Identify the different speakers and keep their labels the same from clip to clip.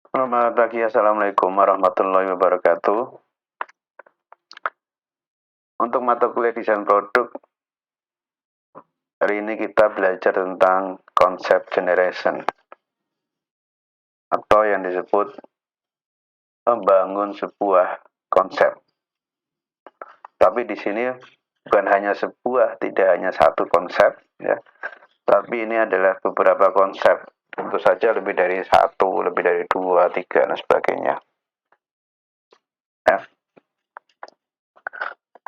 Speaker 1: Selamat pagi, Assalamualaikum warahmatullahi wabarakatuh. Untuk mata kuliah desain produk, hari ini kita belajar tentang konsep generation atau yang disebut membangun sebuah konsep. Tapi di sini bukan hanya sebuah, tidak hanya satu konsep, ya. Tapi ini adalah beberapa konsep. Tentu saja lebih dari satu, lebih dari dua, tiga, dan sebagainya. Ya.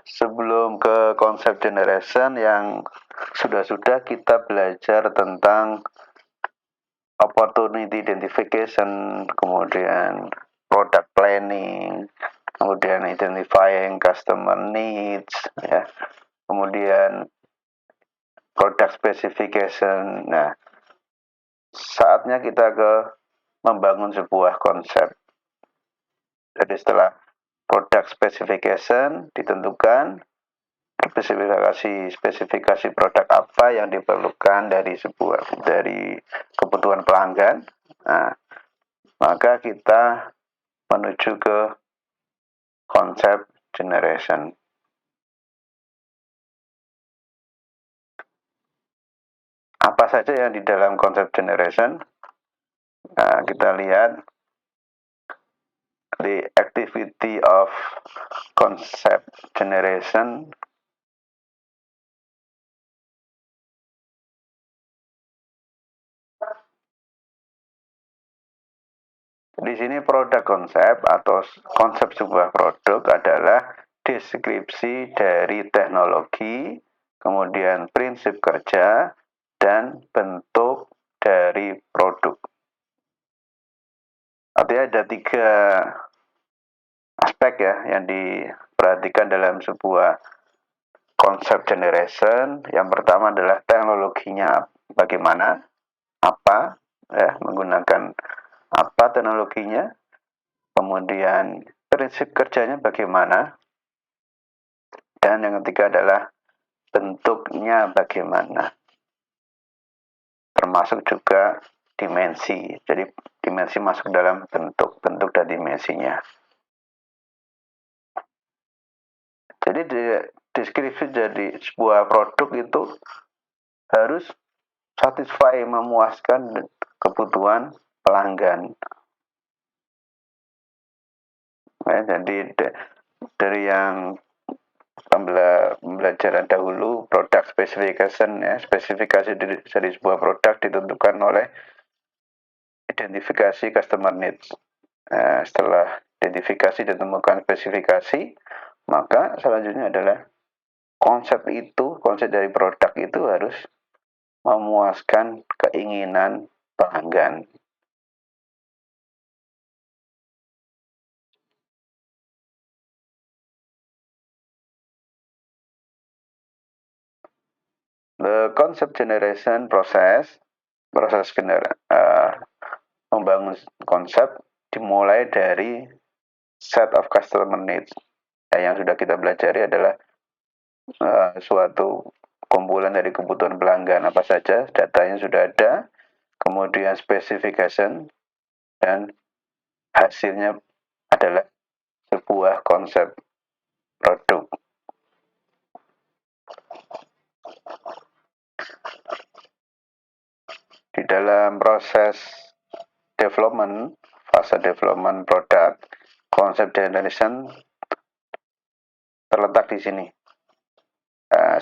Speaker 1: Sebelum ke konsep generation yang sudah-sudah kita belajar tentang opportunity identification, kemudian product planning, kemudian identifying customer needs, ya, kemudian product specification. Nah, saatnya kita ke membangun sebuah konsep. Jadi setelah product specification ditentukan, spesifikasi produk apa yang diperlukan dari kebutuhan pelanggan. Nah, maka kita menuju ke konsep generation. Apa saja yang di dalam konsep generation? Nah, kita lihat the activity of concept generation. Di sini produk konsep atau konsep sebuah produk adalah deskripsi dari teknologi, kemudian prinsip kerja, dan bentuk dari produk. Artinya ada tiga aspek ya yang diperhatikan dalam sebuah konsep generation. Yang pertama adalah teknologinya bagaimana, apa, ya, menggunakan apa teknologinya, kemudian prinsip kerjanya bagaimana, dan yang ketiga adalah bentuknya bagaimana, termasuk juga dimensi. Jadi dimensi masuk dalam bentuk dan dimensinya. Jadi deskripsi jadi sebuah produk itu harus satisfy, memuaskan kebutuhan pelanggan. Nah, jadi dari yang pembelajaran dahulu, product specification, ya, spesifikasi dari sebuah produk ditentukan oleh identifikasi customer needs. Nah, setelah identifikasi ditemukan spesifikasi, maka selanjutnya adalah konsep dari produk itu harus memuaskan keinginan pelanggan. The concept generation proses membangun konsep dimulai dari set of customer needs. Yang sudah kita pelajari adalah suatu kumpulan dari kebutuhan pelanggan apa saja, datanya sudah ada, kemudian specification, dan hasilnya adalah sebuah konsep produk. Di dalam proses development, fase development produk, konsep generation terletak di sini.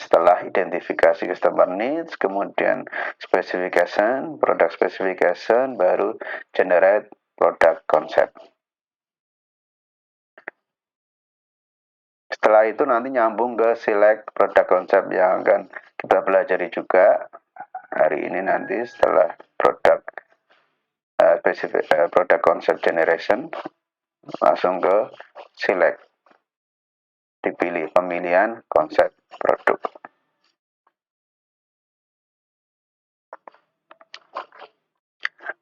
Speaker 1: Setelah identifikasi customer needs, kemudian specification, product specification, baru generate product concept. Setelah itu nanti nyambung ke select product concept yang akan kita pelajari juga hari ini nanti setelah product product concept generation, langsung ke select, dipilih pemilihan konsep produk.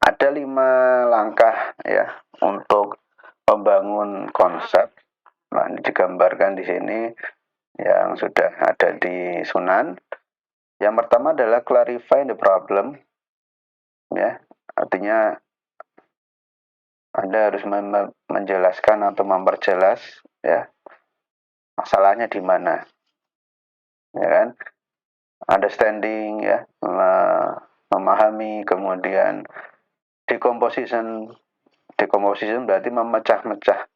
Speaker 1: Ada 5 langkah ya untuk membangun konsep. Nah, ini digambarkan di sini yang sudah ada di Sunan. Yang pertama adalah clarify the problem, ya, artinya Anda harus menjelaskan atau memperjelas ya masalahnya di mana, ya kan? Understanding ya, memahami, kemudian decomposition. Decomposition berarti memecah-mecah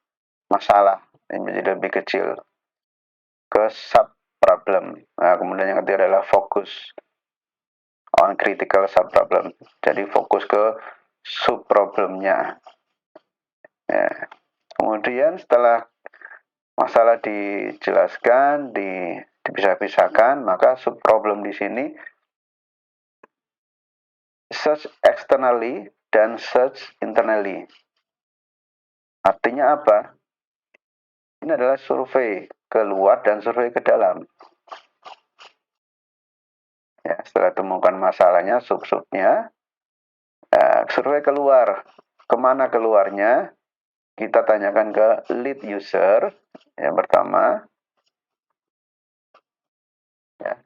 Speaker 1: masalah yang menjadi lebih kecil ke sub problem. Nah, kemudian yang ketiga adalah fokus on critical sub problem. Jadi fokus ke sub problemnya. Ya. Kemudian setelah masalah dijelaskan, dipisah-pisahkan, maka sub problem di sini search externally dan search internally. Artinya apa? Ini adalah survei ke luar dan survei ke dalam. Ya, setelah temukan masalahnya, sub-subnya, survei keluar. Kemana keluarnya? Kita tanyakan ke lead user yang pertama. Ya,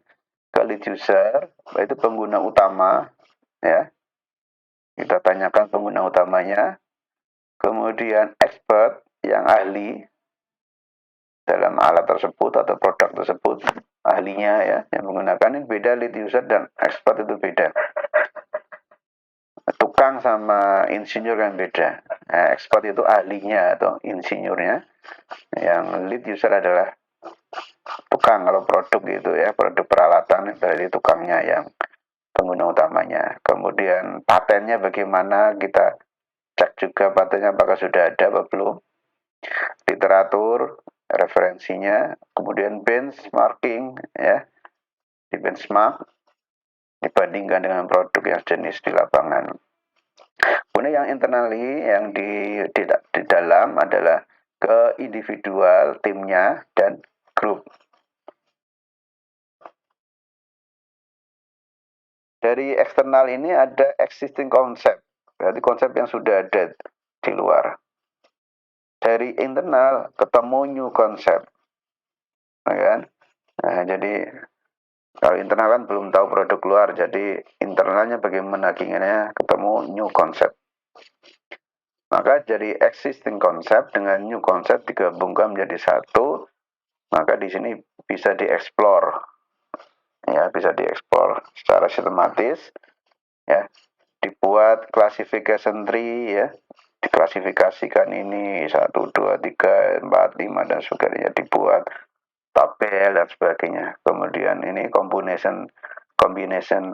Speaker 1: ke lead user, itu pengguna utama. Ya, kita tanyakan pengguna utamanya. Kemudian expert yang ahli dalam alat tersebut atau produk tersebut, ahlinya ya, yang menggunakan ini beda, lead user dan expert itu beda. Tukang sama insinyur kan beda. Nah, expert itu ahlinya atau insinyurnya. Yang lead user adalah tukang kalau produk gitu ya, produk peralatan berarti tukangnya yang pengguna utamanya. Kemudian patennya bagaimana, kita cek juga patennya apakah sudah ada atau belum. Literatur, referensinya, kemudian benchmarking ya, di benchmark dibandingkan dengan produk yang jenis di lapangan. Kemudian yang internally, yang di dalam adalah ke individual, timnya, dan grup. Dari eksternal ini ada existing concept, berarti konsep yang sudah ada di luar. Dari internal ketemu new concept, kan? Nah, jadi kalau internal kan belum tahu produk luar, jadi internalnya bagaimana gimana ketemu new concept. Maka dari existing concept dengan new concept digabungkan menjadi satu, maka di sini bisa dieksplor, ya bisa dieksplor secara sistematis, ya dibuat classification tree ya, diklasifikasikan ini 1, 2, 3, 4, 5 dan sebagainya, dibuat tabel dan sebagainya. Kemudian ini combination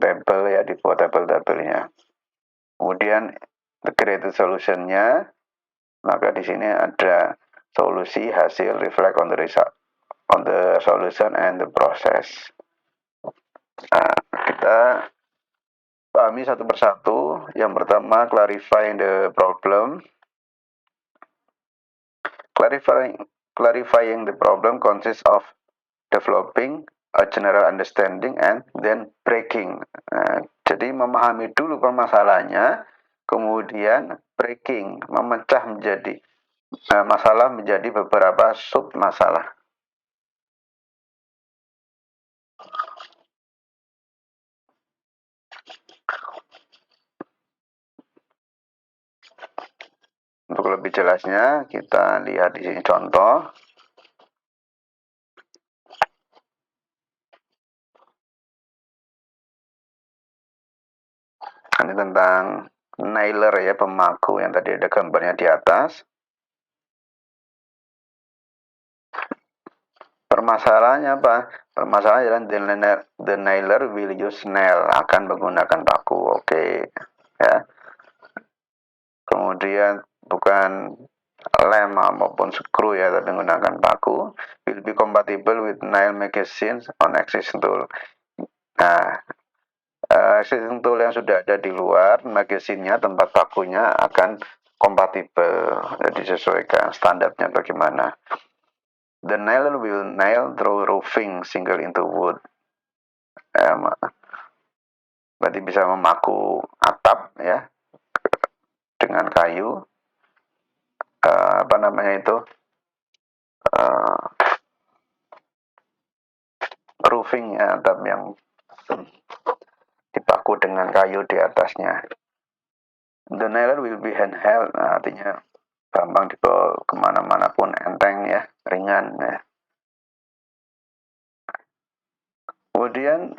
Speaker 1: table ya, dibuat tabel-tabelnya. Kemudian integrated solutionnya, maka di sini ada solusi, hasil, reflect on the result, on the solution and the process. Nah, kita pahami satu persatu. Yang pertama, clarifying the problem. Clarifying the problem consists of developing a general understanding and then breaking. Nah, jadi memahami dulu permasalahannya, kemudian breaking, memecah menjadi masalah menjadi beberapa sub masalah. Untuk lebih jelasnya, kita lihat di sini contoh. Ini tentang nailer ya, pemaku yang tadi ada gambarnya di atas. Permasalahannya apa? Permasalahannya adalah the nailer will use nail, akan menggunakan paku. Oke. Ya. Kemudian bukan lem maupun screw ya, tapi menggunakan paku. Will be compatible with nail magazines on existing tool. Nah, existing tool yang sudah ada di luar, magazine-nya, tempat pakunya akan kompatibel, jadi disesuaikan standarnya bagaimana. The nailer will nail through roofing single into wood. Berarti bisa memaku atap ya dengan kayu. Apa namanya itu? Roofing ya, atap yang dipaku dengan kayu di atasnya. The nailer will be handheld, nah, artinya gampang dibawa kemana-mana pun, enteng ya, ringan ya. Kemudian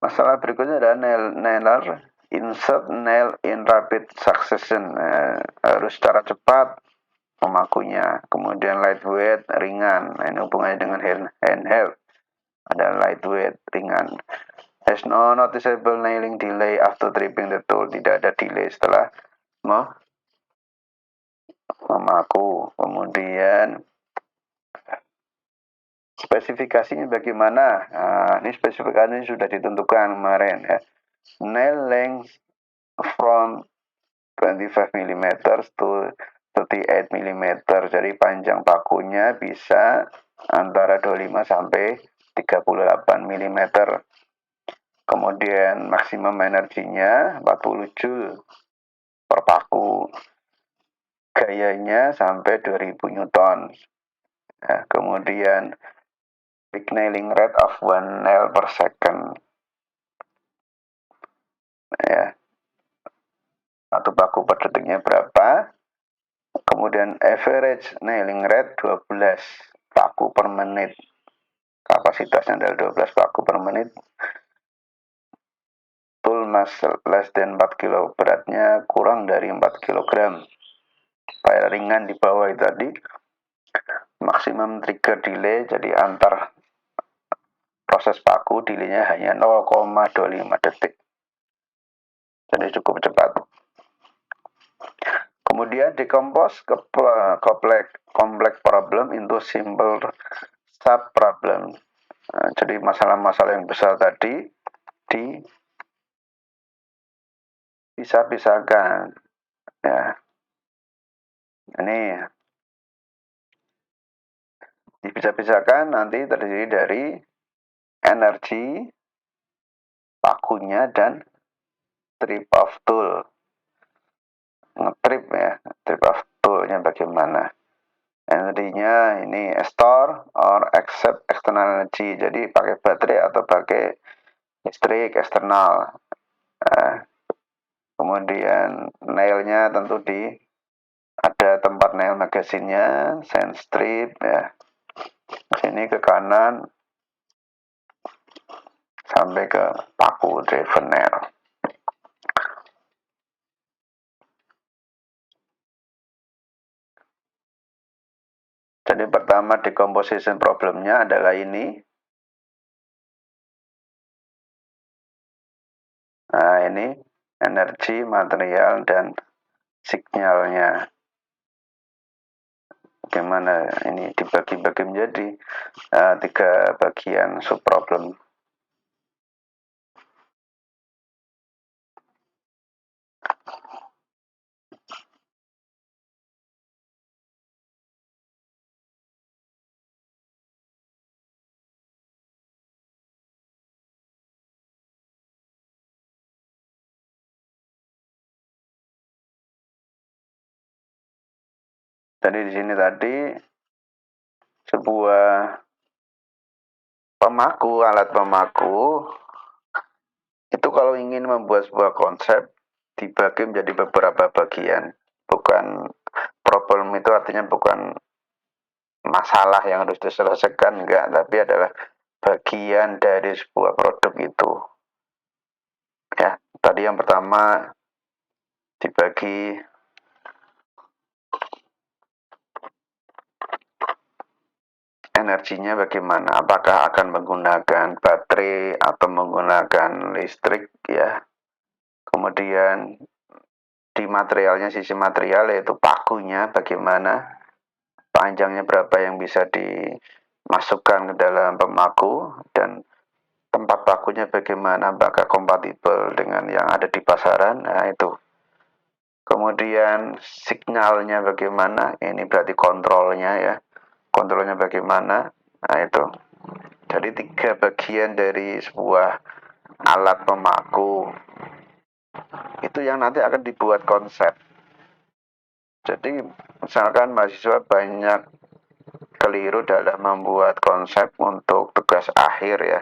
Speaker 1: masalah berikutnya adalah nailer, insert nail in rapid succession, harus secara cepat memakunya. Kemudian lightweight, ringan, ini hubungannya dengan handheld, ada lightweight, ringan. Has no noticeable nailing delay after tripping the tool, tidak ada delay setelah memaku. Kemudian spesifikasinya bagaimana? Nah, ini spesifikasinya sudah ditentukan kemarin ya. Nail length from 25 mm to 38 mm. Jadi panjang pakunya bisa antara 25 sampai 38 mm. Kemudian maksimum energinya 40 joule per paku. Gayanya sampai 2000 Newton. Nah, kemudian peak nailing rate of 1 nail per second. Ya, satu paku per detiknya berapa? Kemudian average nailing rate 12 paku per menit. Kapasitasnya adalah 12 paku per menit. Tool mass less than 4 kg, beratnya kurang dari 4 kg. Supaya ringan di bawah itu tadi. Maksimum trigger delay, jadi antar proses paku delaynya hanya 0,25 detik. Jadi cukup cepat. Kemudian decompose complex problem into simple sub problem. Nah, jadi masalah-masalah yang besar tadi dipisah-pisahkan. Ya, ini dipisah-pisahkan nanti terdiri dari energi pakunya dan trip of tool. Ngetrip ya, trip of toolnya bagaimana? Energinya ini store or accept external energy, jadi pakai baterai atau pakai listrik eksternal. Kemudian nailnya tentu ada tempat nail magasinnya, sand strip ya. Sini ke kanan sampai ke paku driven nail. Jadi pertama decomposition problemnya adalah ini. Nah, ini energi, material, dan signalnya. Bagaimana ini dibagi-bagi menjadi 3 bagian subproblem. Jadi di sini tadi sebuah alat pemaku itu kalau ingin membuat sebuah konsep dibagi menjadi beberapa bagian. Bukan problem itu artinya bukan masalah yang harus diselesaikan, enggak, tapi adalah bagian dari sebuah produk itu. Ya, tadi yang pertama dibagi energinya bagaimana, apakah akan menggunakan baterai atau menggunakan listrik ya. Kemudian di materialnya, sisi material yaitu pakunya bagaimana, panjangnya berapa yang bisa dimasukkan ke dalam pemaku, dan tempat pakunya bagaimana, apakah kompatibel dengan yang ada di pasaran. Nah, itu. Kemudian signalnya bagaimana, ini berarti kontrolnya ya, kontrolnya bagaimana. Nah, itu. Jadi 3 bagian dari sebuah alat pemaku itu yang nanti akan dibuat konsep. Jadi misalkan mahasiswa banyak keliru dalam membuat konsep untuk tugas akhir ya.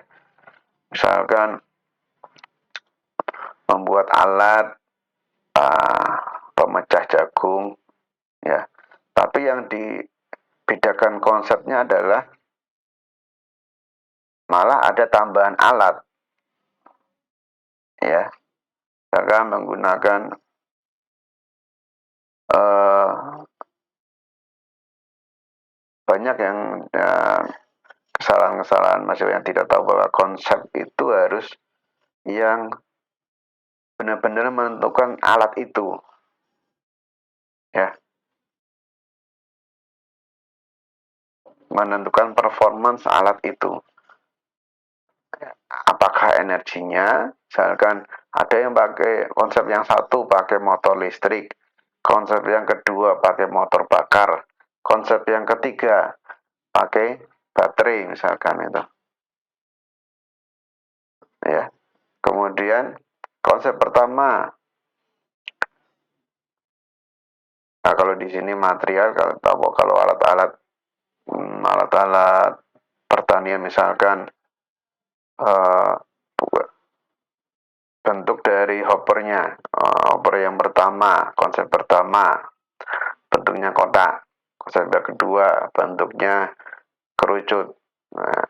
Speaker 1: Misalkan membuat alat pemecah jagung ya. konsepnya adalah malah ada tambahan alat, ya, misalkan menggunakan banyak yang kesalahan-kesalahan mahasiswa yang tidak tahu bahwa konsep itu harus yang benar-benar menentukan alat itu, ya, menentukan performance alat itu. Apakah energinya, misalkan ada yang pakai konsep yang satu pakai motor listrik, konsep yang kedua pakai motor bakar, konsep yang ketiga pakai baterai misalkan itu, ya. Kemudian konsep pertama, nah kalau di sini material, kalau alat-alat alat-alat pertanian misalkan bentuk dari hoppernya, hopper yang pertama, konsep pertama bentuknya kotak, konsep yang kedua bentuknya kerucut. Nah,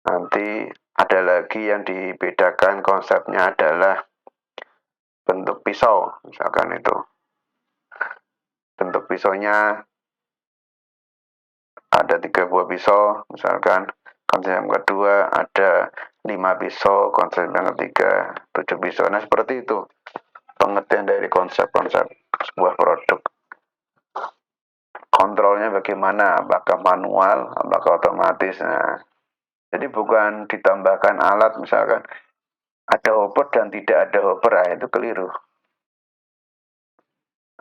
Speaker 1: nanti ada lagi yang dibedakan konsepnya adalah bentuk pisau, misalkan itu. Bentuk pisaunya ada 3 buah pisau, misalkan. Konsep yang kedua ada 5 pisau, konsep yang ketiga 7 pisau. Nah, seperti itu pengertian dari konsep-konsep sebuah produk. Kontrolnya bagaimana, apakah manual, apakah otomatis. Nah, jadi bukan ditambahkan alat, misalkan ada hopper dan tidak ada hopper, nah itu keliru.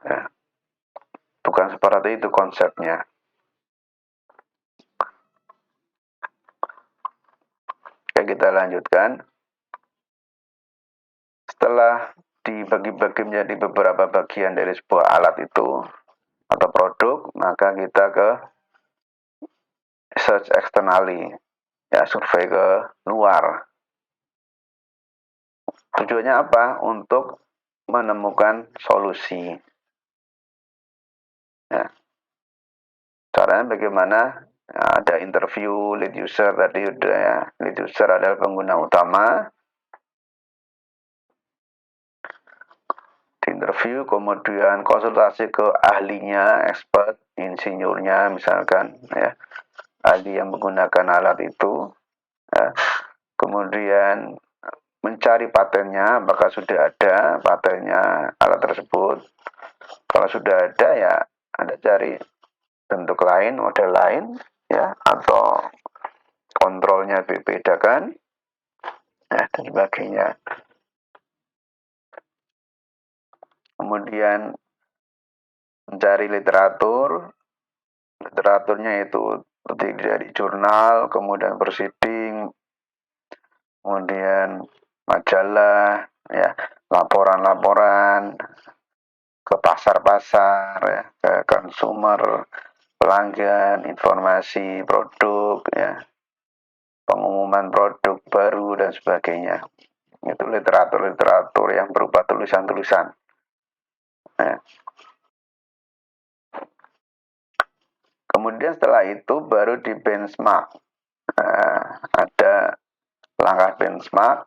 Speaker 1: Ya, bukan seperti itu konsepnya. Oke, kita lanjutkan. Setelah dibagi-bagi menjadi beberapa bagian dari sebuah alat itu atau produk, maka kita ke search externally, ya, survei ke luar. Tujuannya apa? Untuk menemukan solusi. Ya. Caranya bagaimana? Nah, ada interview lead user tadi udah, ya. Lead user adalah pengguna utama. Di interview, kemudian konsultasi ke ahlinya, expert, insinyurnya misalkan, ya, ahli yang menggunakan alat itu. Ya. Kemudian mencari patennya, apakah sudah ada patennya alat tersebut. Kalau sudah ada, ya Anda cari bentuk lain, model lain, ya, atau kontrolnya dibedakan, ya, dan sebagainya. Kemudian mencari literaturnya itu terdiri dari jurnal, kemudian proceeding, kemudian majalah, ya, laporan-laporan ke pasar-pasar, ya, ke consumer, pelanggan, informasi produk, ya, pengumuman produk baru dan sebagainya. Itu literatur-literatur yang berupa tulisan-tulisan. Ya. Kemudian setelah itu baru di benchmark. Ada langkah benchmark,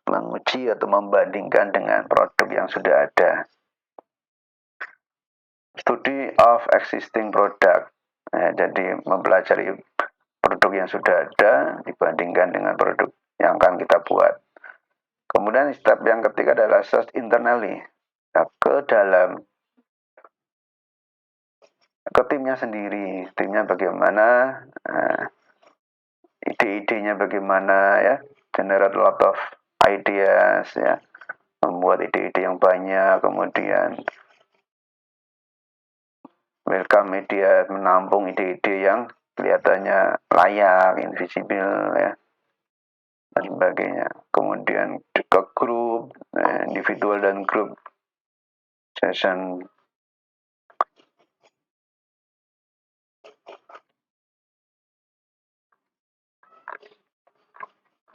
Speaker 1: menguji atau membandingkan dengan produk yang sudah ada. Study of existing product. Jadi mempelajari produk yang sudah ada dibandingkan dengan produk yang akan kita buat. Kemudian step yang ketiga adalah search internally. Nah, ke timnya sendiri, timnya bagaimana, ide-idenya bagaimana, ya, generate a lot of ideas, ya, membuat ide-ide yang banyak, kemudian welcome media menampung ide-ide yang kelihatannya layak, invisible, ya, dan sebagainya. Kemudian ke grup, individual dan grup session.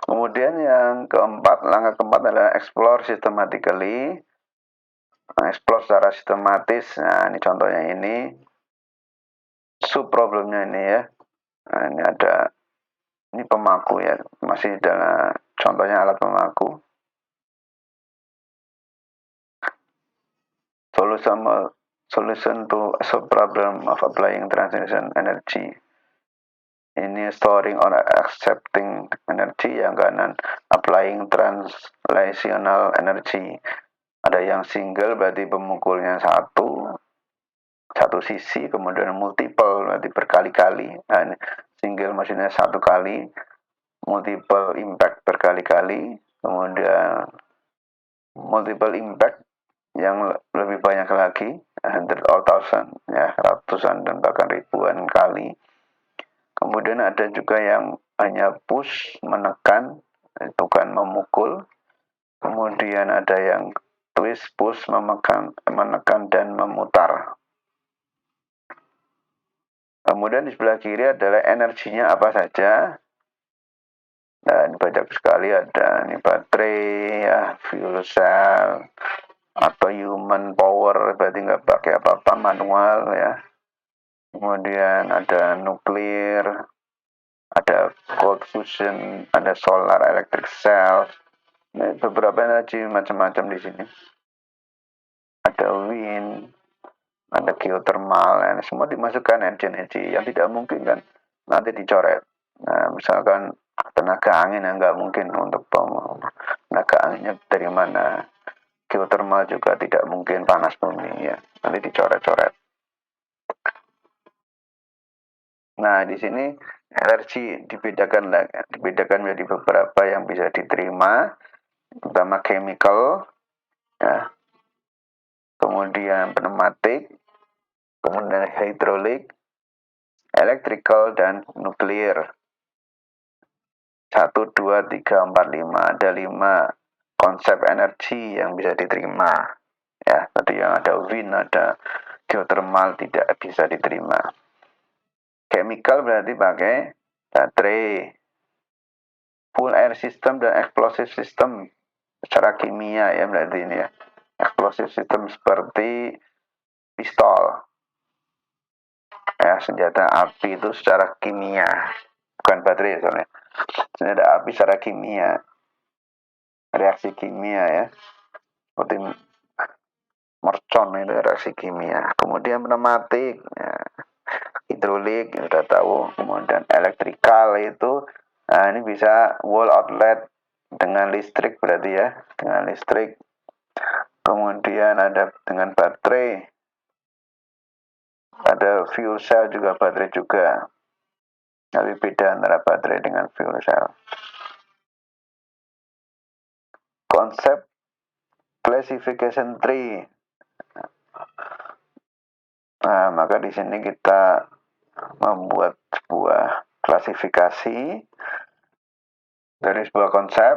Speaker 1: Kemudian langkah keempat adalah explore systematically. Explore secara sistematis. Nah, ini contohnya ini. sub problemnya ini ya. Nah, ini ada, ini pemaku ya, masih dalam contohnya alat pemaku. Solution to a sub problem of applying transition energy. Ini storing or accepting energy, yang kanan applying translational energy. Ada yang single berarti pemukulnya satu sisi, kemudian multiple berarti berkali-kali. Nah, single maksudnya satu kali, multiple impact berkali-kali, kemudian multiple impact yang lebih banyak lagi, hundred or thousand, ya, ratusan dan bahkan ribuan kali. Kemudian ada juga yang hanya push, menekan, itu kan memukul. Kemudian ada yang twist, push, menekan dan memutar. Kemudian di sebelah kiri adalah energinya apa saja. Nah, ini banyak sekali, ada ini baterai, ya, fuel cell, atau human power, berarti nggak pakai apa-apa, manual ya. Kemudian ada nuklir, ada cold fusion, ada solar electric cell. Nah, beberapa energi macam-macam di sini. Ada wind, ada geothermal, dan semua dimasukkan energi yang tidak mungkin kan nanti dicoret. Nah, misalkan tenaga angin yang nggak mungkin untuk tenaga anginnya dari mana. Geothermal juga tidak mungkin, panas bumi ya, nanti dicoret-coret. Nah, di sini energi dibedakan menjadi beberapa yang bisa diterima, pertama chemical, ya, kemudian pneumatik, kemudian hidrolik, electrical, dan nuklir. 1, 2, 3, 4, 5. Ada 5 konsep energi yang bisa diterima. Ya, tadi yang ada wind, ada geothermal tidak bisa diterima. Chemical berarti pakai baterai. Full air system dan explosive system secara kimia ya berarti ini ya. Explosive system seperti pistol. Ya, senjata api itu secara kimia, bukan baterai soalnya. Senjata api secara kimia, reaksi kimia ya, seperti mercon itu reaksi kimia. Kemudian pneumatik, ya, hidrolik sudah tahu. Kemudian elektrikal itu, nah ini bisa wall outlet dengan listrik berarti ya, dengan listrik. Kemudian ada dengan baterai, ada fuel cell juga, baterai juga. Tapi beda antara baterai dengan fuel cell. Konsep classification tree. Nah, maka di sini kita membuat sebuah klasifikasi dari sebuah konsep.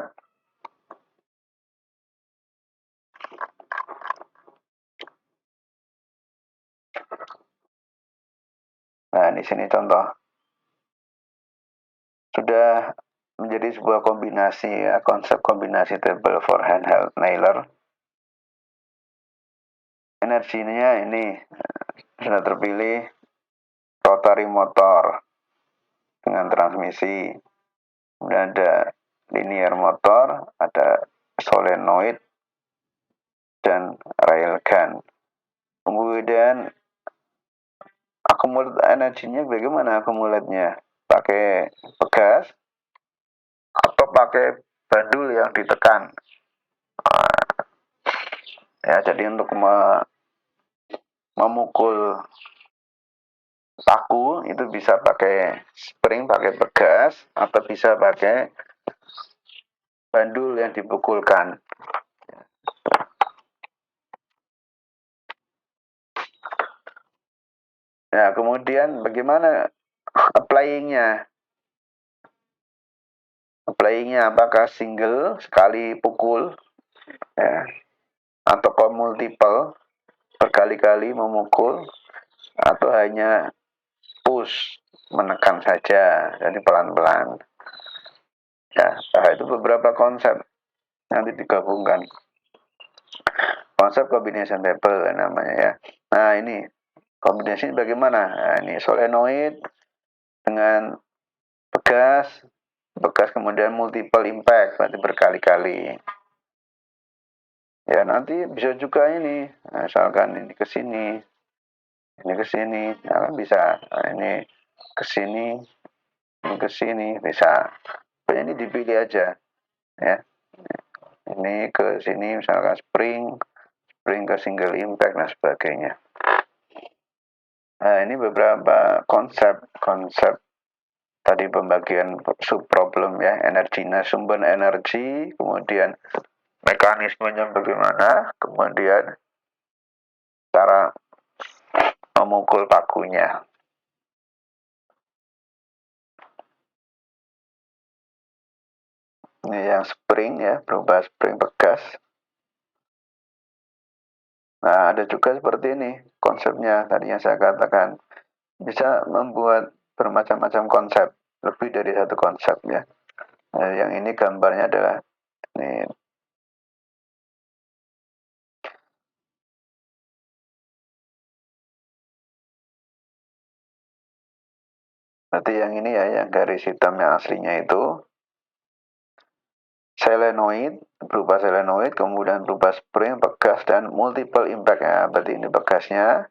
Speaker 1: Nah, di sini contoh. Sudah menjadi sebuah kombinasi ya, konsep kombinasi table for handheld nailer. Energinya ini sudah terpilih rotary motor dengan transmisi. Kemudian ada linear motor, ada solenoid, dan railgun. Kemudian akumulat energinya bagaimana akumulatnya? Pakai pegas atau pakai bandul yang ditekan. Ya, jadi untuk memukul paku itu bisa pakai spring, pakai pegas, atau bisa pakai bandul yang dipukulkan. Nah, kemudian bagaimana applyingnya? Applyingnya apakah single sekali pukul, ya, atau multiple berkali-kali memukul, atau hanya push menekan saja, jadi pelan-pelan. Ya, nah itu beberapa konsep nanti digabungkan. Konsep combination table namanya ya. Nah, ini Kombinasi bagaimana? Nah, ini solenoid dengan bekas kemudian multiple impact, berarti berkali-kali. Ya, nanti bisa juga ini, misalkan ini ke sini, ya kan bisa. Nah, ini ke sini, ini ke sini, bisa. Pokoknya ini dipilih aja, ya. Ini ke sini, misalkan spring ke single impact dan sebagainya. Nah, ini beberapa konsep tadi pembagian sub problem ya, energinya, sumber energi, kemudian mekanismenya bagaimana, kemudian cara memukul pakunya. Ini yang spring ya, berubah spring bekas. Nah, ada juga seperti ini konsepnya tadi yang saya katakan. Bisa membuat bermacam-macam konsep, lebih dari satu konsep ya. Nah, yang ini gambarnya adalah ini. Berarti yang ini ya, yang garis hitam yang aslinya itu selenoid, berupa selenoid, kemudian berupa spring, bekas, dan multiple impact ya. Berarti ini bekasnya,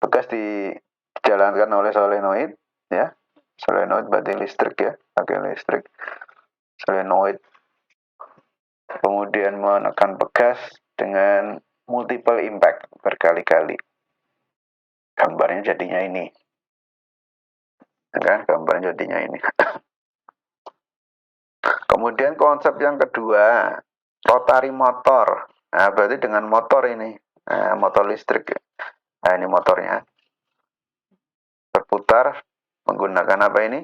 Speaker 1: bekas dijalankan oleh solenoid ya. Solenoid berarti listrik ya, pakai listrik. Solenoid kemudian menekan bekas dengan multiple impact berkali-kali. Gambarnya jadinya ini. Kan gambarnya jadinya ini. Kemudian konsep yang kedua, rotary motor. Nah, berarti dengan motor ini, motor listrik. Nah, ini motornya. Berputar menggunakan apa ini?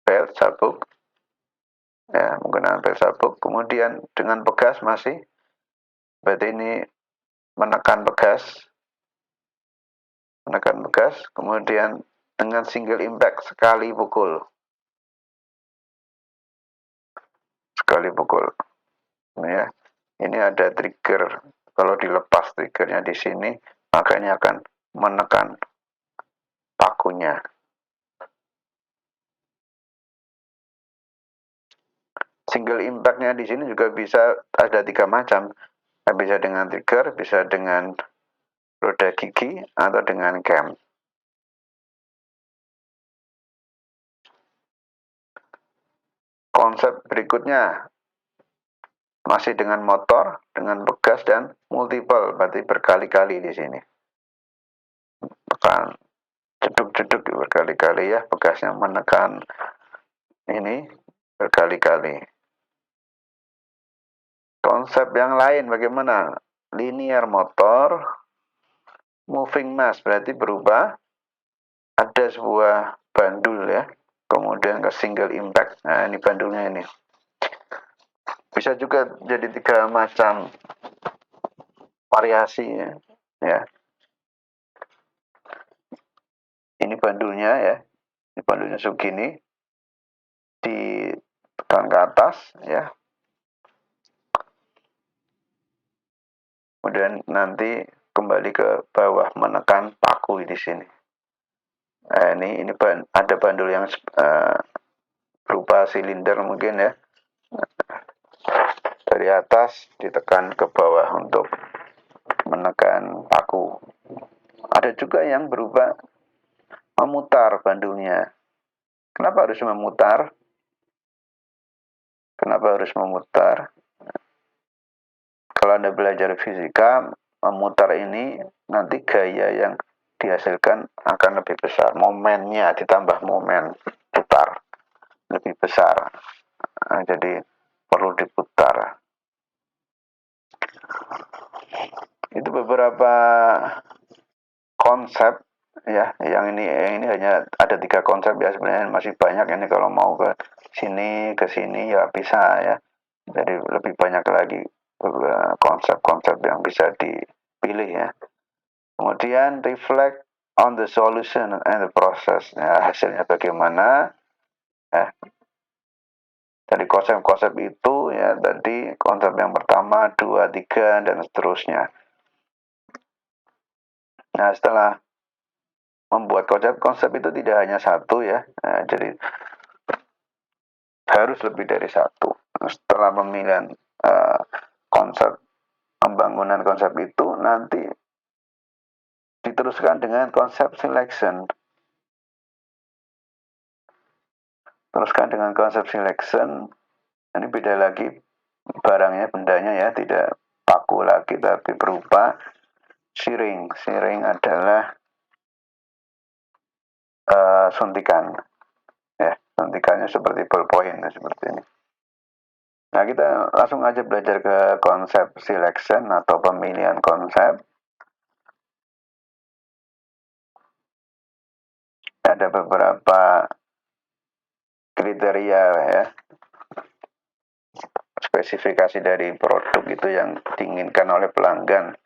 Speaker 1: Belt sabuk. Ya, menggunakan belt sabuk. Kemudian dengan bekas masih. Berarti ini menekan bekas. Kemudian dengan single impact sekali pukul. Ini ya. Ini ada trigger. Kalau dilepas triggernya di sini, maka ini akan menekan pakunya. Single impact-nya di sini juga bisa ada 3 macam. Bisa dengan trigger, bisa dengan roda gigi, atau dengan cam. Konsep berikutnya masih dengan motor, dengan bekas dan multiple, berarti berkali-kali di sini. Tekan jeduk-jeduk berkali-kali ya, bekasnya menekan ini berkali-kali. Konsep yang lain bagaimana? Linear motor, moving mass berarti berubah. Ada sebuah bandul ya, kemudian ke single impact. Nah, ini bandulnya ini. Bisa juga jadi 3 macam variasi ya. Ini bandulnya ya. Ini bandulnya segini. Ditekan ke atas ya. Kemudian nanti kembali ke bawah menekan paku di sini. Nah, ini ada bandul yang berupa silinder mungkin ya. Dari atas ditekan ke bawah untuk menekan paku. Ada juga yang berupa memutar bandulnya. Kenapa harus memutar? Kalau Anda belajar fisika, memutar ini nanti gaya yang dihasilkan akan lebih besar. Momennya ditambah momen putar lebih besar. Nah, jadi perlu diputar. Itu beberapa konsep ya, yang ini hanya ada 3 konsep ya, sebenarnya masih banyak ini, kalau mau ke sini ya bisa ya. Jadi lebih banyak lagi konsep-konsep yang bisa dipilih ya. Kemudian reflect on the solution and the process. Ya, hasilnya bagaimana? Dari konsep-konsep itu ya, tadi konsep yang pertama, 2, 3 dan seterusnya. Nah, setelah membuat konsep itu tidak hanya satu ya. Nah, jadi harus lebih dari satu. Setelah pemilihan konsep, pembangunan konsep itu nanti diteruskan dengan konsep selection. Teruskan dengan konsep selection. Ini beda lagi barangnya, bendanya ya, tidak paku lagi tapi berupa shearing. Shearing adalah suntikan. Ya, suntikannya seperti ballpoint seperti ini. Nah, kita langsung aja belajar ke konsep selection atau pemilihan konsep. Ada beberapa kriteria ya, spesifikasi dari produk itu yang diinginkan oleh pelanggan.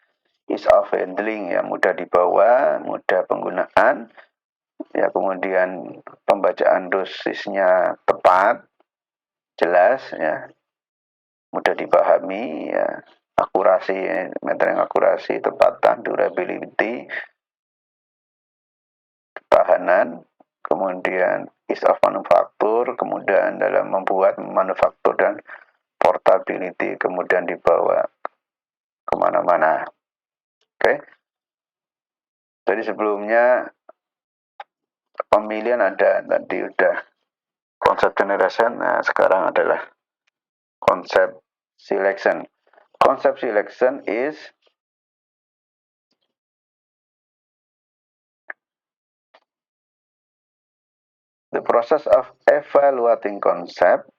Speaker 1: Ease of handling ya, mudah dibawa, mudah penggunaan, ya kemudian pembacaan dosisnya tepat, jelas ya, mudah dipahami ya, akurasi, metering akurasi, tepatan, durability, ketahanan, kemudian ease of manufacture, kemudian dalam membuat manufaktur dan portability, kemudian dibawa kemana-mana. Oke, jadi sebelumnya pemilihan ada tadi udah konsep generation, nah sekarang adalah konsep selection. Konsep selection is the process of evaluating concept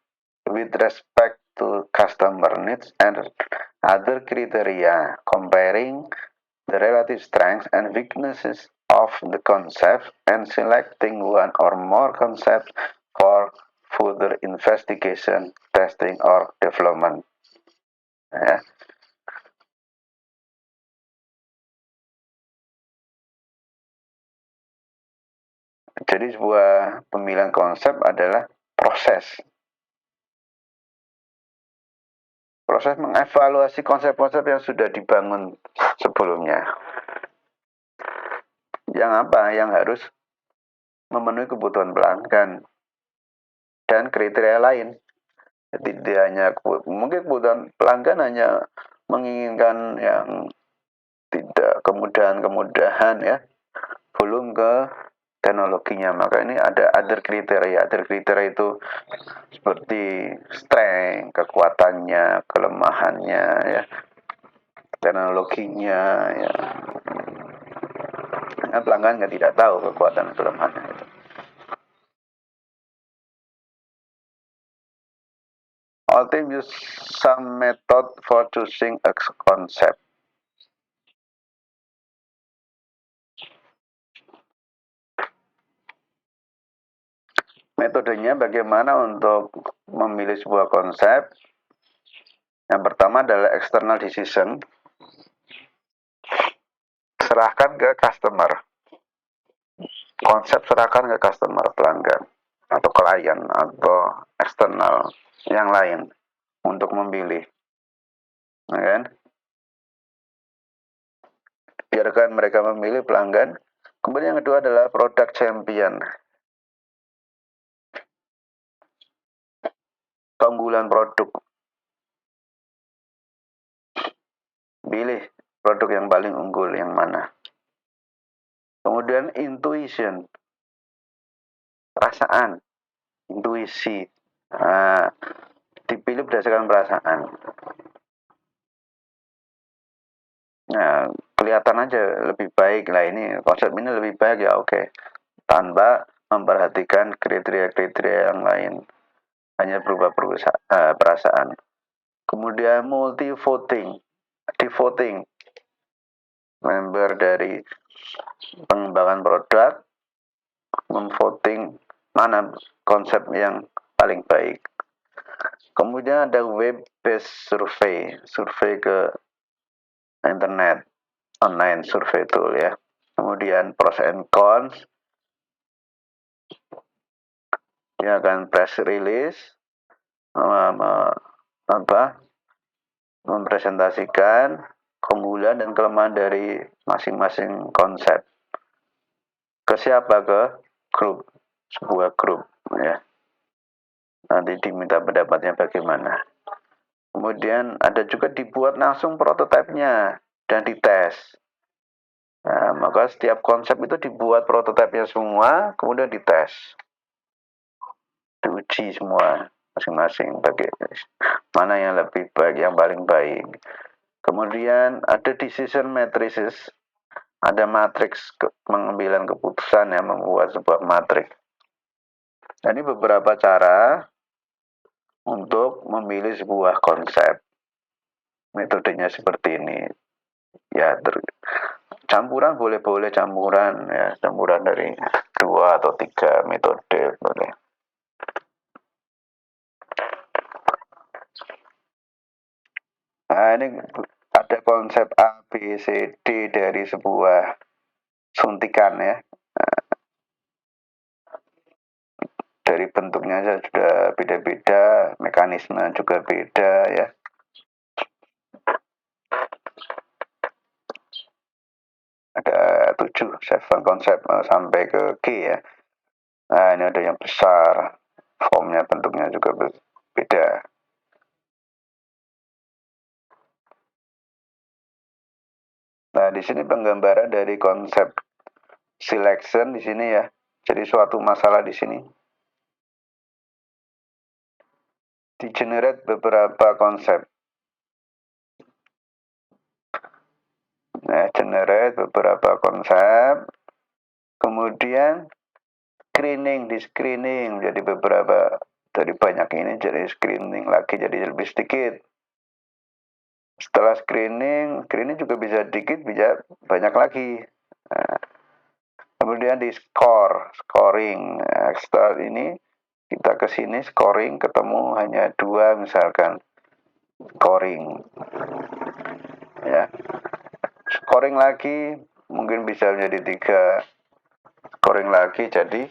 Speaker 1: with respect to customer needs and other criteria, comparing the relative strengths and weaknesses of the concept and selecting one or more concepts for further investigation, testing, or development. Ya. Jadi sebuah pemilihan konsep adalah proses. Proses mengevaluasi konsep-konsep yang sudah dibangun sebelumnya. Yang apa? Yang harus memenuhi kebutuhan pelanggan dan kriteria lain. Tidak hanya mungkin kebutuhan pelanggan hanya menginginkan yang tidak kemudahan-kemudahan ya, belum ke teknologinya. Maka ini ada other kriteria. Other kriteria itu seperti strength, kekuatannya, kelemahannya ya, teknologinya ya. Nah, pelanggan nggak tidak tahu kekuatan kelemahannya itu. All team use some method for choosing a concept. Metodenya bagaimana untuk memilih sebuah konsep? Yang pertama adalah external decision. Serahkan ke customer. Konsep serahkan ke customer, pelanggan atau klien atau eksternal yang lain untuk memilih. Ya kan? Biarkan mereka memilih pelanggan. Kemudian yang kedua adalah product champion. Keunggulan produk. Pilih produk yang paling unggul yang mana. Kemudian intuition. Perasaan. Intuisi. Nah, dipilih berdasarkan perasaan. Nah, kelihatan aja lebih baik lah ini, konsep ini lebih baik ya oke. Tanpa memperhatikan kriteria-kriteria yang lain. Hanya berubah perasaan. Kemudian multi voting, di voting member dari pengembangan produk memvoting mana konsep yang paling baik. Kemudian ada web based survey, survei ke internet, online survei tool ya. Kemudian pros and cons, dia akan press release, mempresentasikan keunggulan dan kelemahan dari masing-masing konsep. Ke siapa? Ke grup, sebuah grup ya. Nanti diminta pendapatnya bagaimana. Kemudian ada juga dibuat langsung prototipenya dan dites. Nah, maka setiap konsep itu dibuat prototipenya semua, kemudian dites. Diuji semua masing-masing bagi mana yang lebih baik, yang paling baik. Kemudian ada decision matrices, ada matriks pengambilan keputusan yang membuat sebuah matriks. Ini beberapa cara untuk memilih sebuah konsep. Metodenya seperti ini. Ya, campuran boleh campuran ya, campuran dari 2 atau 3 metode boleh. Nah, ini ada konsep A, B, C, D dari sebuah suntikan ya. Nah, dari bentuknya saja sudah beda-beda, mekanisme juga beda ya. Ada 7 konsep sampai ke G ya. Nah, ini ada yang besar, formnya bentuknya juga beda. Nah, di sini penggambaran dari konsep selection di sini ya. Jadi suatu masalah di sini. Di-generate beberapa konsep. Nah, generate beberapa konsep. Kemudian di screening jadi beberapa, dari banyak ini jadi screening lagi jadi lebih sedikit. Setelah screening juga bisa dikit, bisa banyak lagi. Nah, kemudian di scoring. Nah, setelah ini kita ke sini scoring, ketemu hanya 2 misalkan. Scoring. Ya. Scoring lagi mungkin bisa menjadi 3. Scoring lagi jadi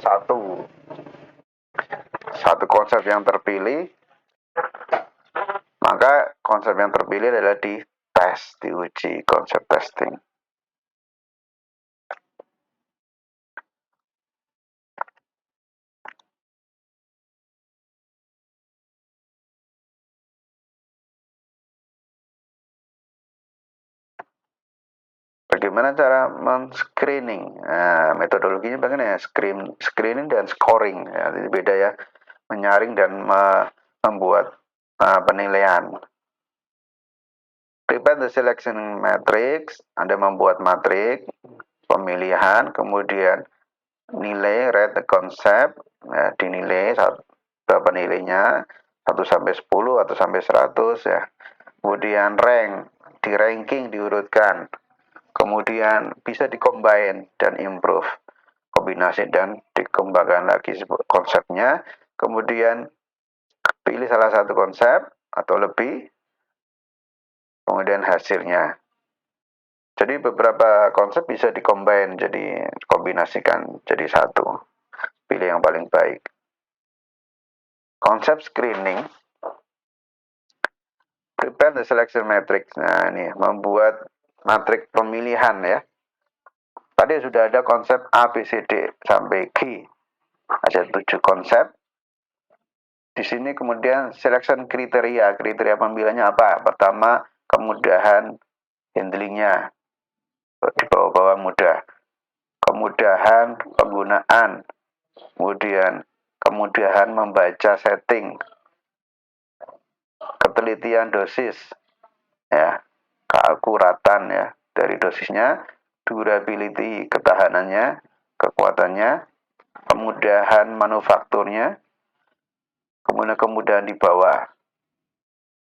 Speaker 1: satu konsep yang terpilih, maka konsep yang terpilih adalah diuji konsep testing. Bagaimana cara men-screening? Nah, metodologinya bagaimana ya? Screening dan scoring. Ya, jadi beda ya. Menyaring dan membuat penilaian. Prepare the selection matrix. Anda membuat matrik pemilihan, kemudian nilai, rate the concept, ya, dinilai berapa nilainya, 1 sampai 10 atau sampai 100 ya. Kemudian di ranking diurutkan. Kemudian bisa dikombin dan improve, kombinasi dan dikembangkan lagi konsepnya. Kemudian pilih salah satu konsep atau lebih, kemudian hasilnya. Jadi beberapa konsep bisa dikombin, jadi kombinasikan jadi satu. Pilih yang paling baik. Konsep screening, prepare the selection matrix. Nah, ini membuat matrik pemilihan ya. Tadi sudah ada konsep A, B, C, D sampai G. Ada 7 konsep. Di sini kemudian selection kriteria pemilihannya apa? Pertama, kemudahan handlingnya, di bawah-bawah mudah. Kemudahan penggunaan, kemudian kemudahan membaca setting, ketelitian dosis, ya, keakuratan ya dari dosisnya, durability ketahanannya, kekuatannya, kemudahan manufakturnya, kemudian kemudahan dibawa,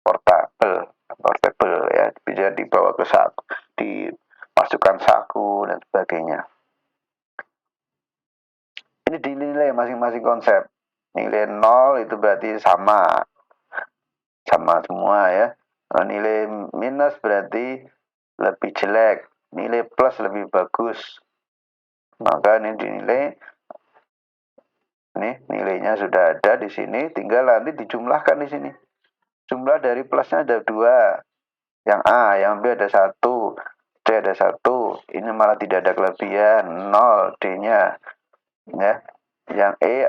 Speaker 1: portable ya, bisa dibawa ke saku, dimasukkan saku dan sebagainya. Ini dinilai masing-masing konsep. Nilai 0 itu berarti sama semua ya. Nilai minus berarti lebih jelek, nilai plus lebih bagus. Maka ini dinilai, ini nilainya sudah ada di sini, tinggal nanti dijumlahkan di sini. Jumlah dari plusnya ada 2, yang A, yang B ada 1, C ada 1, ini malah tidak ada kelebihan, 0 D-nya, ya. Yang E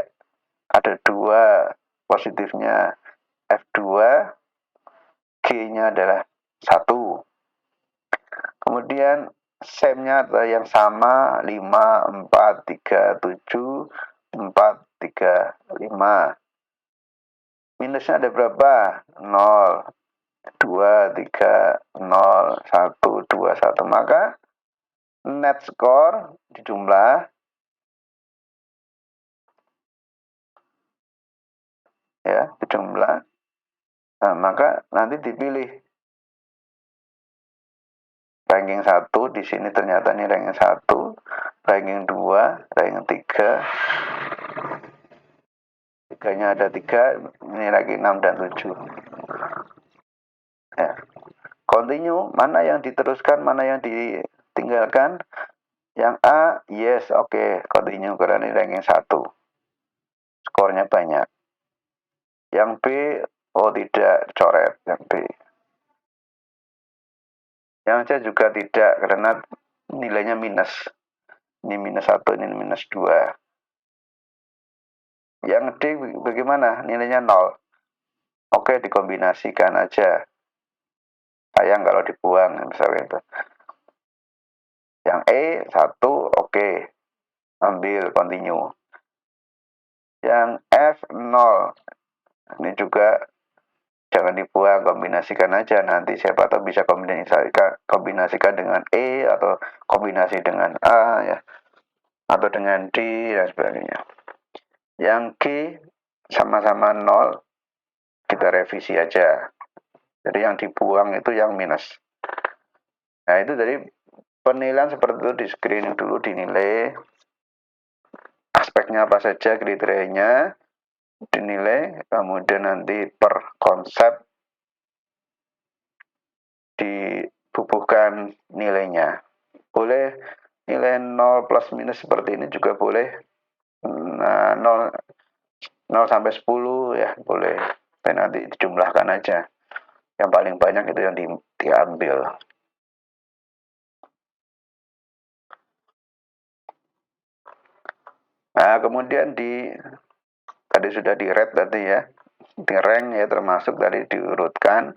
Speaker 1: ada 2 positifnya, F2, G-nya adalah 1. Kemudian same-nya adalah yang sama, 5, 4, 3, 7, 4, 3, 5. Minusnya ada berapa? 0, 2, 3, 0, 1, 2, 1. Maka net score dijumlah, ya, dijumlah. Nah, maka nanti dipilih ranking 1 di sini, ternyata ini ranking 1, ranking 2, ranking 3. Tiganya ada 3, ini lagi 6 dan 7. Ya. Continue, mana yang diteruskan, mana yang ditinggalkan. Yang A, yes, oke, continue karena ini ranking 1. Skornya banyak. Yang B, oh tidak, coret yang B. Yang C juga tidak, karena nilainya minus. Ini minus 1, ini minus 2. Yang D bagaimana? Nilainya 0. Oke, dikombinasikan aja. Sayang kalau dibuang, misalnya itu. Yang E, 1, oke. Ambil, continue. Yang F, 0. Ini juga jangan dibuang, kombinasikan aja. Nanti siapa tahu bisa kombinasikan dengan E, atau kombinasi dengan A, ya, atau dengan D, dan sebagainya. Yang G sama-sama 0, kita revisi aja. Jadi yang dibuang itu yang minus. Nah, itu dari penilaian seperti itu, di screening dulu, dinilai aspeknya apa saja, kriterianya dinilai, kemudian nanti per konsep dibubuhkan nilainya. Boleh nilai 0 plus minus seperti ini juga boleh. Nah, 0 sampai 10 ya boleh. Dan nanti dijumlahkan aja. Yang paling banyak itu yang diambil. Nah, kemudian tadi sudah di rate tadi ya. Di rank ya, termasuk tadi diurutkan.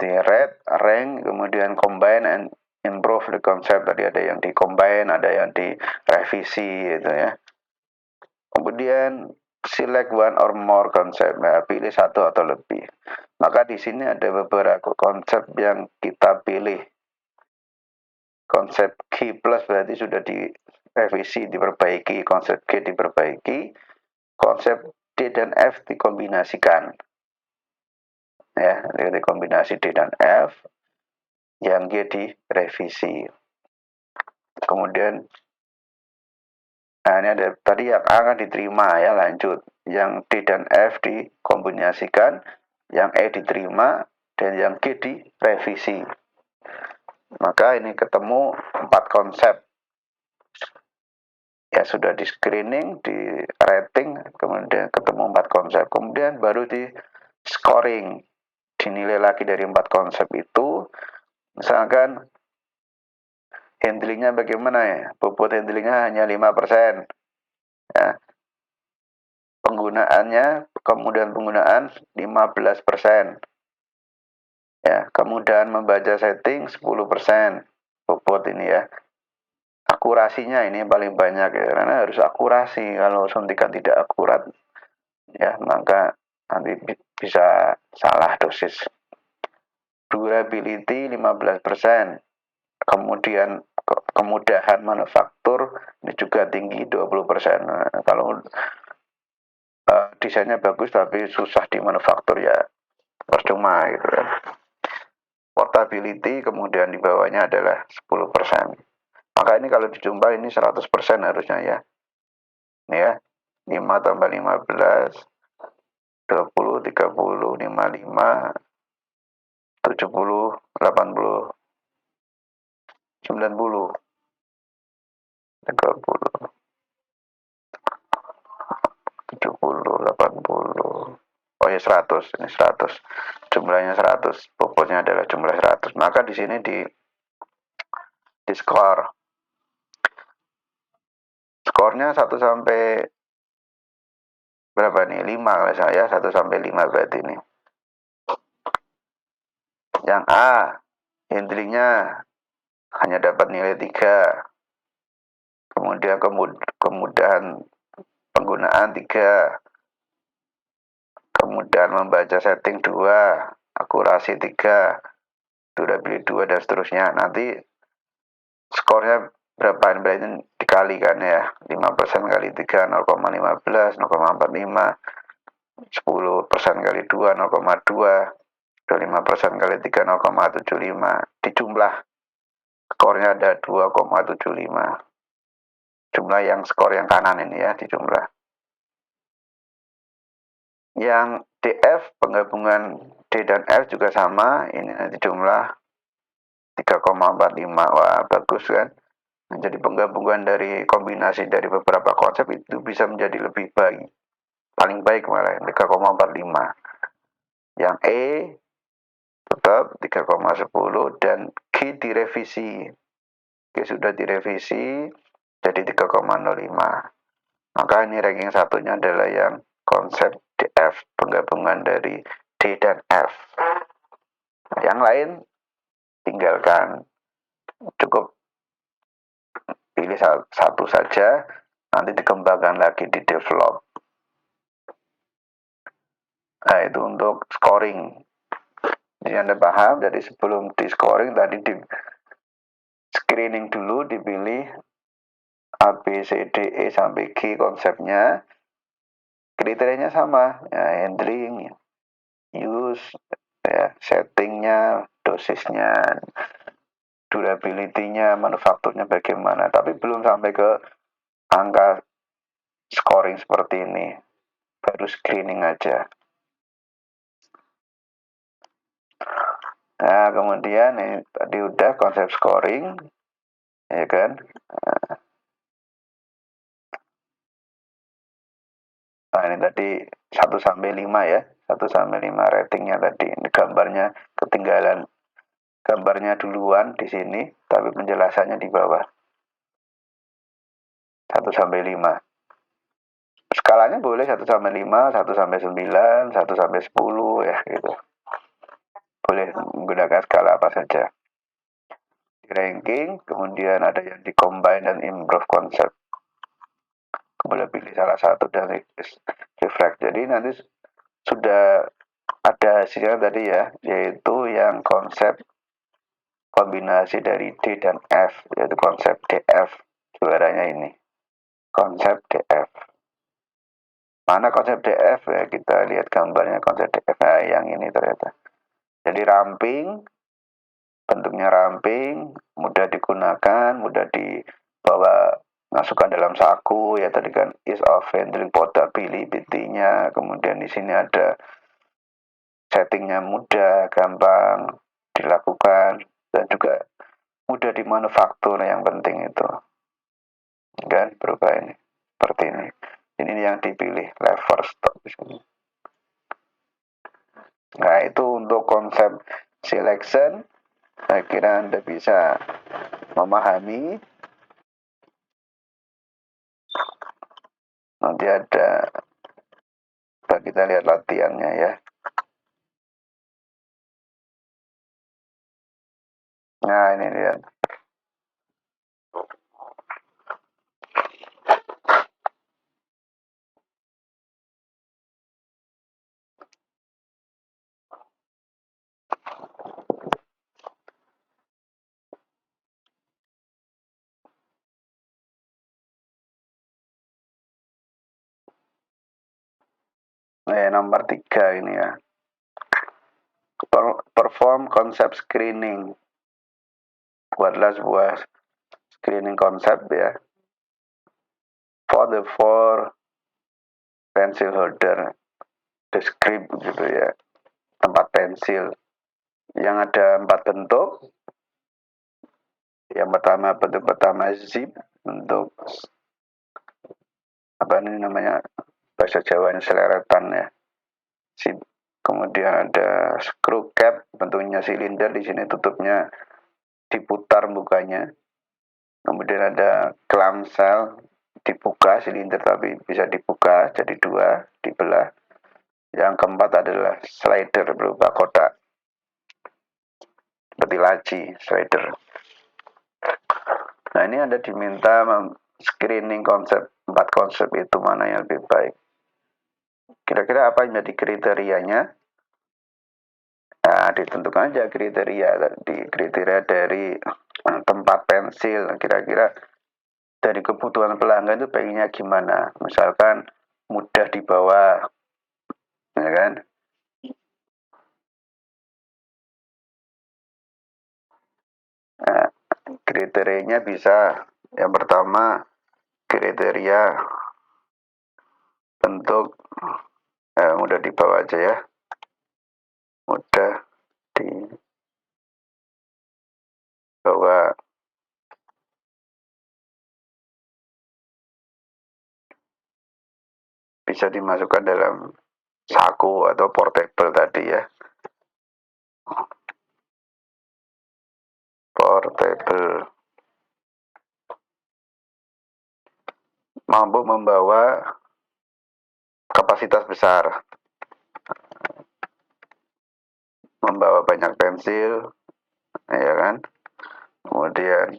Speaker 1: Di rate, rank, kemudian combine and improve the concept. Tadi ada yang di combine, ada yang direvisi gitu ya. Kemudian select one or more konsep, nah, pilih satu atau lebih. Maka di sini ada beberapa konsep yang kita pilih. Konsep G plus berarti sudah direvisi, diperbaiki. Konsep G diperbaiki. Konsep D dan F dikombinasikan. Ya, dikombinasi D dan F. Yang G direvisi. Kemudian, nah ini ada tadi yang A kan diterima ya, lanjut. Yang D dan F dikombinasikan, yang E diterima, dan yang G direvisi. Maka ini ketemu 4 konsep. Ya sudah di screening, di rating, kemudian ketemu 4 konsep. Kemudian baru di scoring. Dinilai lagi dari 4 konsep itu. Misalkan handlingnya bagaimana ya? Bobot handlingnya hanya 5%. Ya. Kemudian penggunaan 15%. Ya, kemudahan membaca setting 10%. Bobot ini ya. Akurasinya ini paling banyak ya, karena harus akurasi. Kalau suntikan tidak akurat, ya maka nanti bisa salah dosis. Durability 15%. Kemudian kemudahan manufaktur ini juga tinggi 20%. Nah, kalau desainnya bagus tapi susah di manufaktur ya percuma gitu kan. Portability kemudian di bawahnya adalah 10%. Maka ini kalau dijumlah ini 100% harusnya ya. Ini ya. 5 tambah 15, 20, 30, 55, 70, 80, 90, 30, 70, 80. Oh ya 100, ini 100. jumlahnya 100, bobotnya adalah jumlah 100. Maka di sini di skor. Skornya 1 sampai berapa nih? 5 kalau saya, 1 sampai 5 berarti ini. Yang A, handlingnya hanya dapat nilai 3. Kemudian kemudahan penggunaan 3. Kemudian membaca setting 2, akurasi 3, durability 2, dan seterusnya. Nanti skornya berapa? Berarti dikalikan ya. 5% kali 3, 0,15, 0,45. 10% kali 2, 0,2. 25% kali 3, 0,75. Dijumlah. Skornya ada 2,75. Jumlah yang skor yang kanan ini ya, dijumlah. Yang DF, penggabungan D dan F juga sama. Ini nanti jumlah 3,45. Wah, bagus kan? Jadi penggabungan dari kombinasi dari beberapa konsep itu bisa menjadi lebih baik. Paling baik malah 3,45. Yang E tetap 3,10 dan G direvisi. G sudah direvisi jadi 3,05. Maka ini ranking satunya adalah yang konsep DF, penggabungan dari D dan F. Yang lain tinggalkan. Cukup pilih satu saja, nanti dikembangkan lagi di develop. Nah, itu untuk scoring. Jadi Anda paham, dari sebelum di scoring tadi di screening dulu, dipilih A, B, C, D, E sampai G konsepnya. Kriterianya sama, ya, handling, use, ya, settingnya, dosisnya, durability-nya, manufakturnya bagaimana. Tapi belum sampai ke angka scoring seperti ini. Baru screening aja. Nah, kemudian ini tadi udah konsep scoring, ya kan? Nah, ini tadi 1 sampai 5 ya. 1 sampai 5 ratingnya tadi. Ini gambarnya ketinggalan. Gambarnya duluan di sini, tapi penjelasannya di bawah. 1 sampai 5. Skalanya boleh 1 sampai 5, 1 sampai 9, 1 sampai 10 ya gitu. Boleh menggunakan skala apa saja. Di ranking, kemudian ada yang di combine dan improve konsep. Boleh pilih salah satu dan reflect. Jadi nanti sudah ada hasilnya tadi ya, yaitu yang konsep kombinasi dari D dan F, yaitu konsep DF. Juaranya ini, konsep DF. Mana konsep DF ya, kita lihat gambarnya konsep DF. Nah, yang ini ternyata. Jadi ramping, bentuknya ramping, mudah digunakan, mudah dibawa, masukkan dalam saku ya, tadi kan ease of handling, portability-nya. Kemudian di sini ada settingnya mudah, gampang dilakukan, dan juga mudah dimanufaktur. Yang penting itu kan berubah ini seperti ini yang dipilih lever stop di sini. Nah, itu untuk konsep selection. Saya kira Anda bisa memahami. Nanti ada, kita lihat latihannya ya. Nah, ini lihat. Nomor 3 ini ya. Perform konsep screening. Buatlah sebuah screening konsep ya. For the 4 pencil holder. The script gitu ya. Tempat pensil. Yang ada 4 bentuk. Yang pertama, bentuk pertama zip, untuk apa ini namanya, bahasa Jawanya seleretan ya. Zip Kemudian ada screw cap, bentuknya silinder, di sini tutupnya diputar bukanya. Kemudian ada clamshell, dibuka silinder tapi bisa dibuka jadi dua, dibelah. Yang keempat adalah slider berupa kotak, seperti laci slider. Nah, ini Anda diminta screening empat konsep itu mana yang lebih baik. Kira-kira apa yang jadi kriterianya? Nah, ditentukan aja kriteria dari tempat pensil. Kira-kira dari kebutuhan pelanggan itu pengennya gimana? Misalkan mudah dibawa, ya kan? Nah, kriterianya bisa yang pertama kriteria bentuk mudah dibawa aja ya, mudah dibawa, bisa dimasukkan dalam saku atau portable tadi ya, portable, mampu membawa kapasitas besar, membawa banyak pensil, ya kan? Kemudian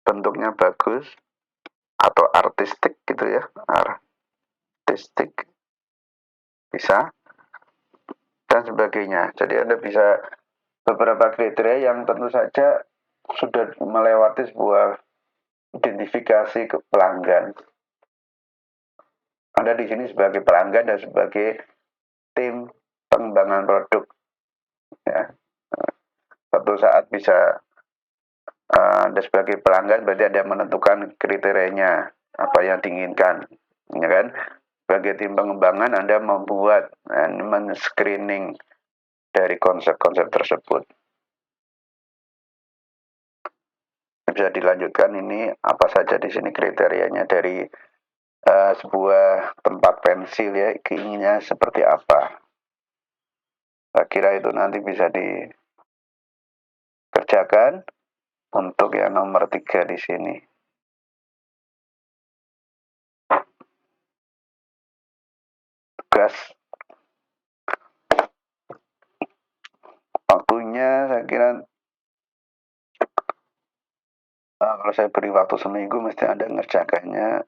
Speaker 1: bentuknya bagus atau artistik gitu ya, artistik bisa, dan sebagainya. Jadi Anda bisa beberapa kriteria yang tentu saja sudah melewati sebuah identifikasi ke pelanggan. Anda di sini sebagai pelanggan dan sebagai tim pengembangan produk. Ya. Suatu saat bisa Anda sebagai pelanggan berarti Anda menentukan kriterianya apa yang diinginkan, ya kan? Sebagai tim pengembangan Anda membuat dan men-screening dari konsep-konsep tersebut. Bisa dilanjutkan ini apa saja di sini kriterianya dari sebuah tempat pensil ya, keinginannya seperti apa. Saya kira itu nanti bisa dikerjakan untuk yang nomor 3 di sini. Tugas waktunya saya kira kalau saya beri waktu seminggu mesti Anda ngerjakannya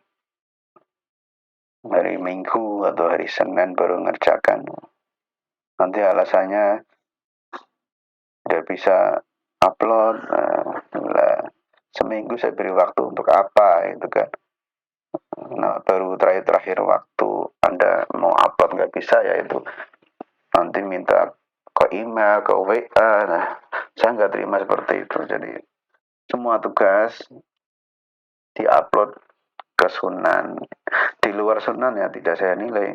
Speaker 1: hari Minggu atau hari Senin baru ngerjakan. Nanti alasannya tidak bisa upload, seminggu saya beri waktu untuk apa itu kan. Nah, baru terakhir waktu Anda mau upload nggak bisa ya itu nanti minta ke email, ke WA. Nah, saya nggak terima seperti itu. Jadi semua tugas diupload ke Sunan. Di luar Sunan ya tidak saya nilai.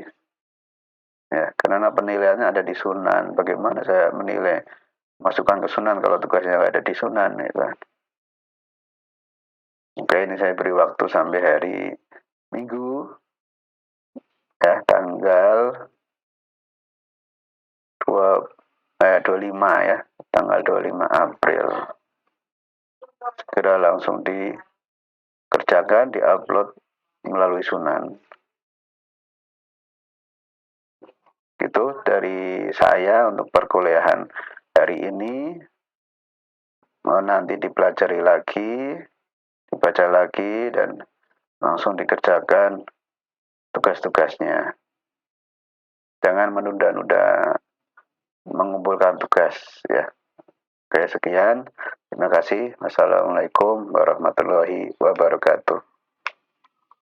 Speaker 1: Ya, karena penilaiannya ada di Sunan. Bagaimana saya menilai masukkan ke Sunan kalau tugasnya nggak ada di Sunan ya kan. Oke, ini saya beri waktu sampai hari Minggu ya, tanggal 25 ya, tanggal 25 April. Segera langsung dikerjakan, diupload melalui Sunan. Itu dari saya untuk perkuliahan hari ini. Nanti dipelajari lagi, dibaca lagi, dan langsung dikerjakan tugas-tugasnya. Jangan menunda-nunda mengumpulkan tugas ya. Oke, sekian. Terima kasih. Wassalamualaikum warahmatullahi wabarakatuh.